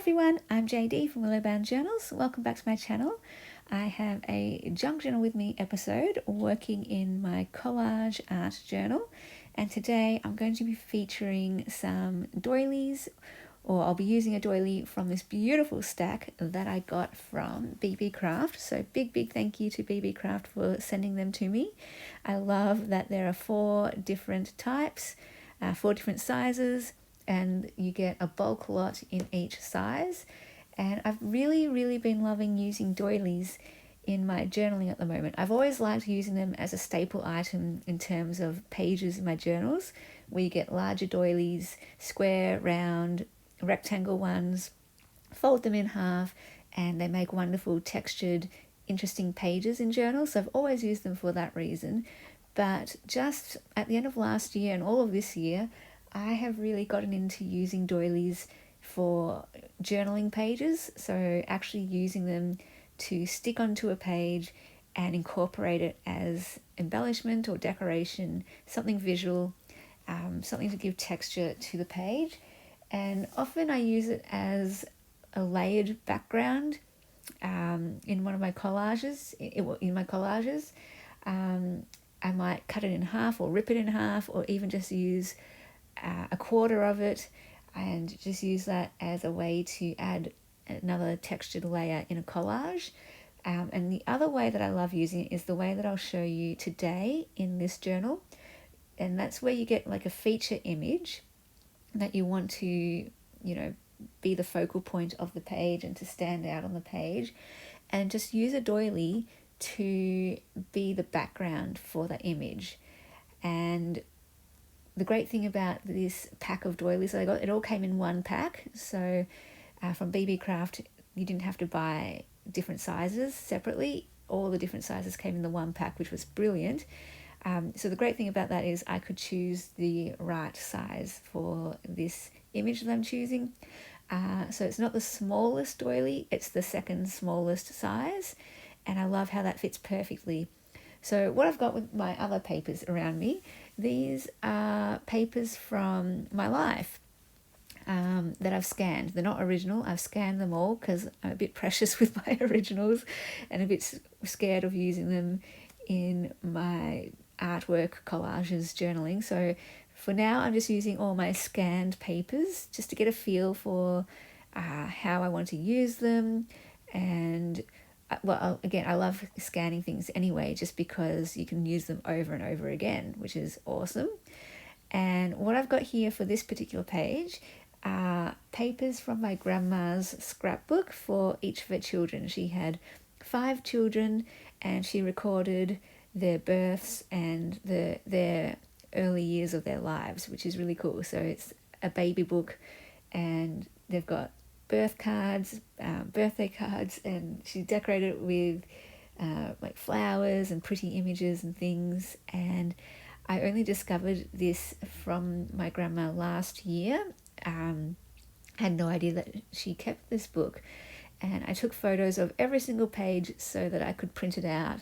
everyone, I'm JD from Willow Journals. Welcome back to my channel. I have a Junk Journal with Me episode working in my collage art journal, and today I'm going to be featuring some doilies, or I'll be using a doily from this beautiful stack that I got from Beebeecraft. So big thank you to Beebeecraft for sending them to me. I love that there are 4 different types, 4 different sizes, and you get a bulk lot in each size. And I've really been loving using doilies in my journaling at the moment. I've always liked using them as a staple item in terms of pages in my journals, where you get larger doilies, square, round, rectangle ones, fold them in half, and they make wonderful textured, interesting pages in journals. So I've always used them for that reason. But just at the end of last year and all of this year, I have really gotten into using doilies for journaling pages, so actually using them to stick onto a page and incorporate it as embellishment or decoration, something visual, something to give texture to the page. And often I use it as a layered background in one of my collages. I might cut it in half or rip it in half, or even just use a quarter of it and just use that as a way to add another textured layer in a collage. And the other way that I love using it is the way that I'll show you today in this journal. And that's where you get like a feature image that you want to, be the focal point of the page and to stand out on the page, and just use a doily to be the background for that image. And the great thing about this pack of doilies that I got, it all came in one pack. So from Beebeecraft, you didn't have to buy different sizes separately. All the different sizes came in the one pack, which was brilliant. So the great thing about that is I could choose the right size for this image that I'm choosing. So it's not the smallest doily, it's the second smallest size. And I love how that fits perfectly. So what I've got with my other papers around me, these are papers from my life that I've scanned. They're not original. I've scanned them all because I'm a bit precious with my originals and a bit scared of using them in my artwork, collages, journaling. So for now, I'm just using all my scanned papers just to get a feel for how I want to use them. And I love scanning things anyway, just because you can use them over and over again, which is awesome. And what I've got here for this particular page are papers from my grandma's scrapbook for each of her children. She had 5 children, and she recorded their births and their early years of their lives, which is really cool. So it's a baby book, and they've got birth cards, birthday cards, and she decorated it with like flowers and pretty images and things. And I only discovered this from my grandma last year. Had no idea that she kept this book, and I took photos of every single page so that I could print it out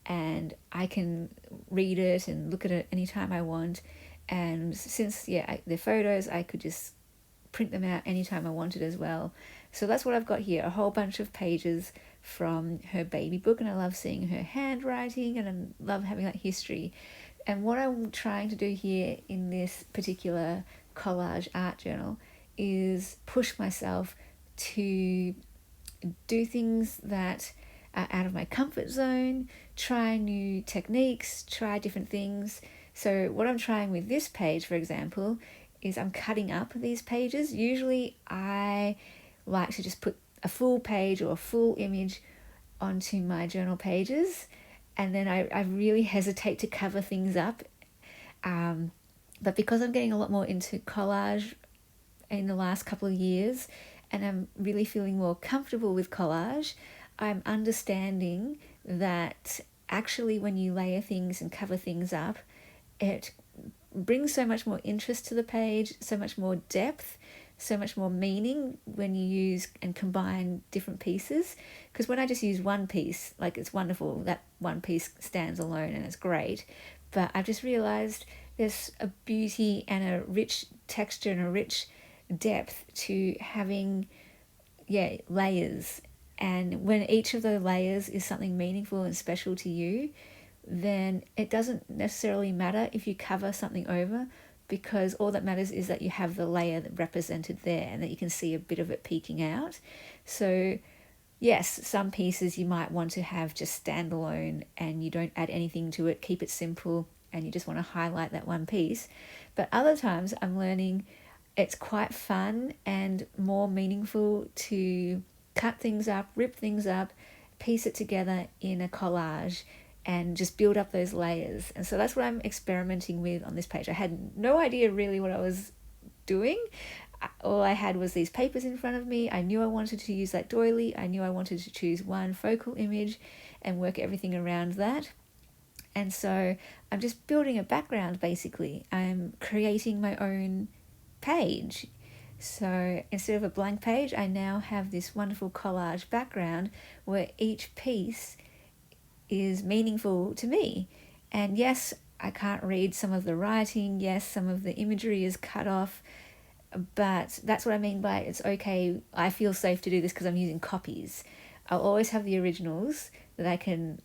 and I can read it and look at it anytime I want. And since they're photos, I could just print them out anytime I wanted as well. So that's what I've got here, a whole bunch of pages from her baby book, and I love seeing her handwriting, and I love having that history. And what I'm trying to do here in this particular collage art journal is push myself to do things that are out of my comfort zone, try new techniques, try different things. So what I'm trying with this page, for example, is I'm cutting up these pages. Usually I like to just put a full page or a full image onto my journal pages, and then I really hesitate to cover things up. But because I'm getting a lot more into collage in the last couple of years, and I'm really feeling more comfortable with collage, I'm understanding that actually when you layer things and cover things up, it brings so much more interest to the page, so much more depth, so much more meaning when you use and combine different pieces. Because when I just use one piece, like, it's wonderful, that one piece stands alone and it's great, but I've just realized there's a beauty and a rich texture and a rich depth to having layers. And when each of those layers is something meaningful and special to you, then it doesn't necessarily matter if you cover something over, because all that matters is that you have the layer that represented there and that you can see a bit of it peeking out. So yes, some pieces you might want to have just standalone and you don't add anything to it, keep it simple, and you just want to highlight that one piece. But other times I'm learning it's quite fun and more meaningful to cut things up, rip things up, piece it together in a collage and just build up those layers. And so that's what I'm experimenting with on this page. I had no idea really what I was doing. All I had was these papers in front of me. I knew I wanted to use that doily. I knew I wanted to choose one focal image and work everything around that. And so I'm just building a background, basically. I'm creating my own page. So instead of a blank page, I now have this wonderful collage background where each piece is meaningful to me. And yes, I can't read some of the writing. Yes, some of the imagery is cut off. But that's what I mean by it's okay. I feel safe to do this because I'm using copies. I'll always have the originals that I can,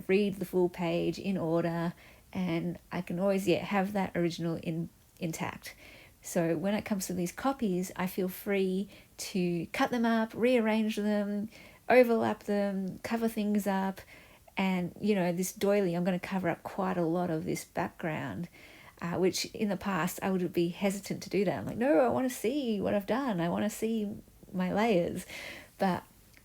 read the full page in order, and I can always have that original intact. So when it comes to these copies, I feel free to cut them up, rearrange them, overlap them, cover things up. And, this doily, I'm going to cover up quite a lot of this background, which in the past I would be hesitant to do that. I'm like, no, I want to see what I've done. I want to see my layers. But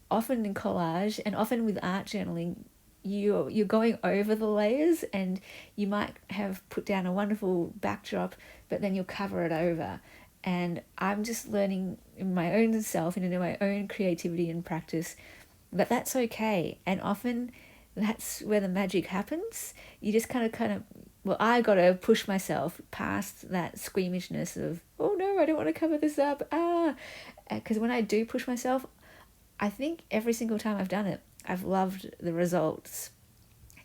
often in collage and often with art journaling, you're going over the layers, and you might have put down a wonderful backdrop, but then you'll cover it over. And I'm just learning in my own self and in my own creativity and practice that that's okay. And often that's where the magic happens. You just kind of I got to push myself past that squeamishness of, oh no, I don't want to cover this up. Because when I do push myself, I think every single time I've done it, I've loved the results.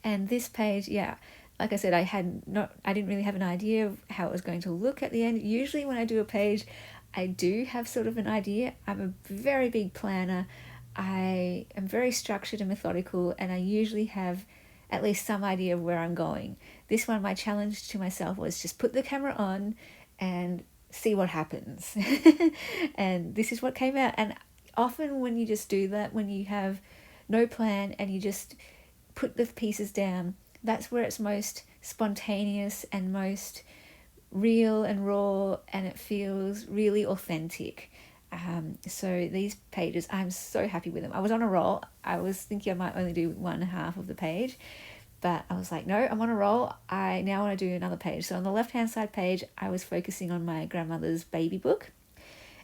And this page, like I said, I didn't really have an idea of how it was going to look at the end. Usually when I do a page, I do have sort of an idea. I'm a very big planner. I am very structured and methodical, and I usually have at least some idea of where I'm going. This one, my challenge to myself was just put the camera on and see what happens. And this is what came out. And often when you just do that, when you have no plan and you just put the pieces down, that's where it's most spontaneous and most real and raw, and it feels really authentic. So these pages, I'm so happy with them. I was on a roll. I was thinking I might only do one half of the page, but I was like, no, I'm on a roll. I now want to do another page. So on the left-hand side page, I was focusing on my grandmother's baby book.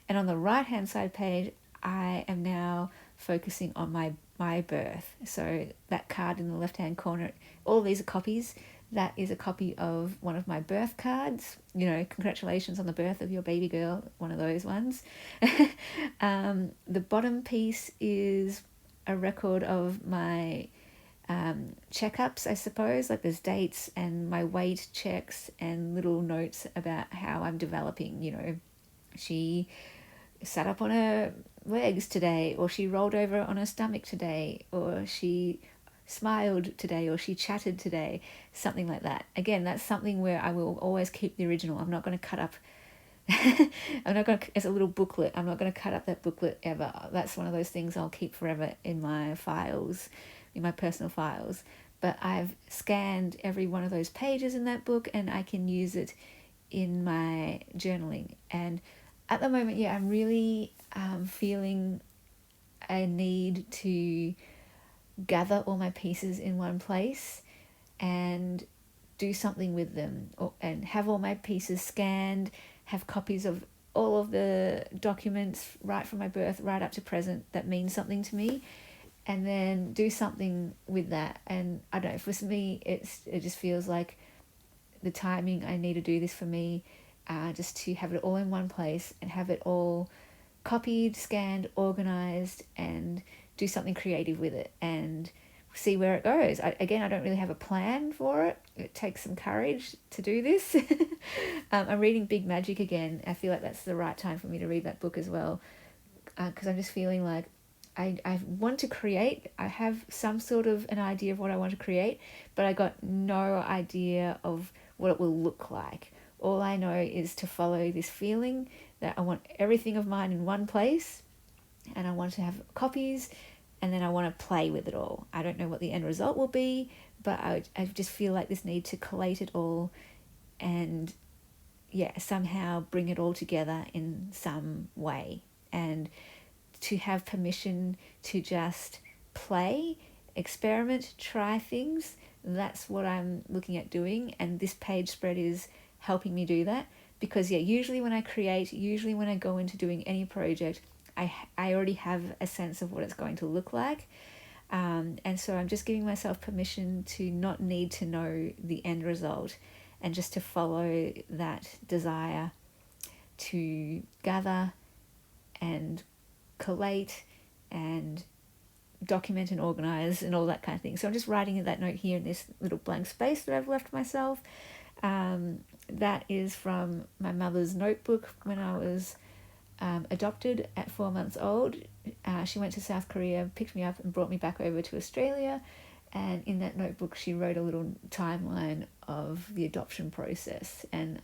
And on the right-hand side page, I am now focusing on my birth. So that card in the left-hand corner, all of these are copies. That is a copy of one of my birth cards. Congratulations on the birth of your baby girl, one of those ones. The bottom piece is a record of my checkups, I suppose. Like there's dates and my weight checks and little notes about how I'm developing. She sat up on her legs today, or she rolled over on her stomach today, or she smiled today, or she chatted today, something like that. Again, that's something where I will always keep the original. I'm not going to cut up as a little booklet, I'm not going to cut up that booklet ever. That's one of those things I'll keep forever in my files, in my personal files. But I've scanned every one of those pages in that book, and I can use it in my journaling. And at the moment, I'm really feeling a need to gather all my pieces in one place and do something with them, and have all my pieces scanned, have copies of all of the documents right from my birth right up to present that mean something to me, and then do something with that. And I don't know, for me it just feels like the timing I need to do this for me, just to have it all in one place and have it all copied, scanned, organized, and do something creative with it and see where it goes. I don't really have a plan for it. It takes some courage to do this. I'm reading Big Magic again. I feel like that's the right time for me to read that book as well. because I'm just feeling like I want to create. I have some sort of an idea of what I want to create, but I got no idea of what it will look like. All I know is to follow this feeling that I want everything of mine in one place, and I want to have copies, and then I want to play with it all. I don't know what the end result will be, but I just feel like this need to collate it all and somehow bring it all together in some way, and to have permission to just play, experiment, try things. That's what I'm looking at doing, and this page spread is helping me do that, because usually when I create, usually when I go into doing any project, I already have a sense of what it's going to look like, and so I'm just giving myself permission to not need to know the end result, and just to follow that desire to gather and collate and document and organize and all that kind of thing. So I'm just writing that note here in this little blank space that I've left myself. That is from my mother's notebook when I was adopted at 4 months old. She went to South Korea, picked me up and brought me back over to Australia, and in that notebook she wrote a little timeline of the adoption process, and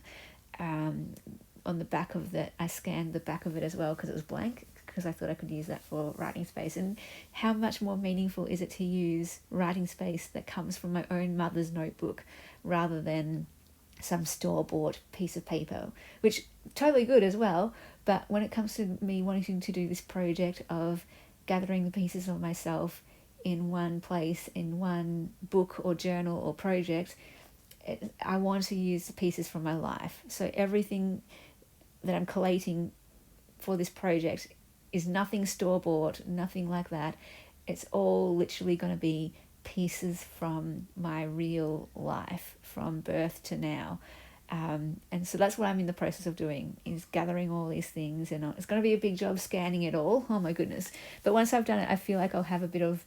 on the back of that I scanned the back of it as well because it was blank, because I thought I could use that for writing space. And how much more meaningful is it to use writing space that comes from my own mother's notebook rather than some store-bought piece of paper, which totally good as well. But when it comes to me wanting to do this project of gathering the pieces of myself in one place, in one book or journal or project, I want to use the pieces from my life. So everything that I'm collating for this project is nothing store-bought, nothing like that. It's all literally going to be pieces from my real life, from birth to now. And so that's what I'm in the process of doing, is gathering all these things, and it's going to be a big job scanning it all. Oh my goodness. But once I've done it, I feel like I'll have a bit of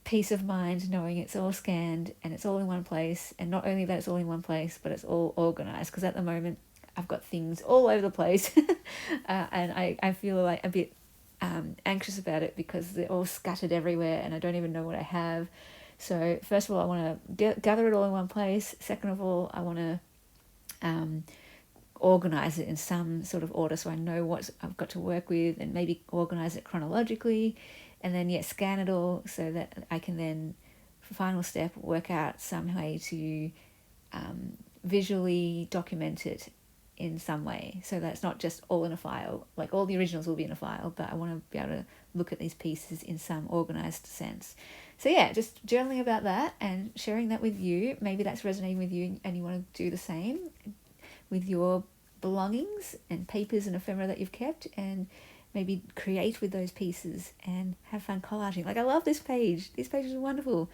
peace of mind knowing it's all scanned and it's all in one place. And not only that it's all in one place, but it's all organized, because at the moment I've got things all over the place and I feel like a bit anxious about it because they're all scattered everywhere and I don't even know what I have. So first of all, I want to gather it all in one place. Second of all, I want to organize it in some sort of order so I know what I've got to work with, and maybe organize it chronologically, and then scan it all so that I can then, final step, work out some way to visually document it in some way, so that it's not just all in a file. Like, all the originals will be in a file, but I want to be able to look at these pieces in some organized sense. So just journaling about that and sharing that with you. Maybe that's resonating with you and you want to do the same with your belongings and papers and ephemera that you've kept, and maybe create with those pieces and have fun collaging. Like, I love this page. This page is wonderful.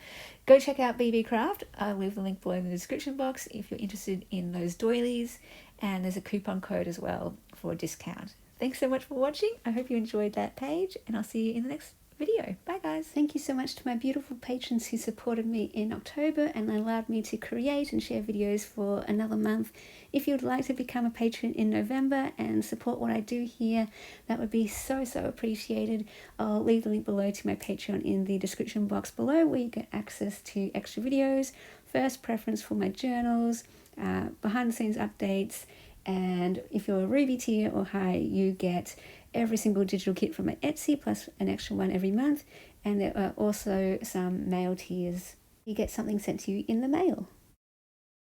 Go check out Beebeecraft. I'll leave the link below in the description box if you're interested in those doilies, and there's a coupon code as well for a discount. Thanks so much for watching. I hope you enjoyed that page, and I'll see you in the next video. Bye guys. Thank you so much to my beautiful patrons who supported me in October and allowed me to create and share videos for another month. If you'd like to become a patron in November and support what I do here, that would be so appreciated. I'll leave the link below to my Patreon in the description box below, where you get access to extra videos, first preference for my journals, behind the scenes updates, and if you're a Ruby tier or high, you get every single digital kit from my Etsy plus an extra one every month, and there are also some mail tiers. You get something sent to you in the mail.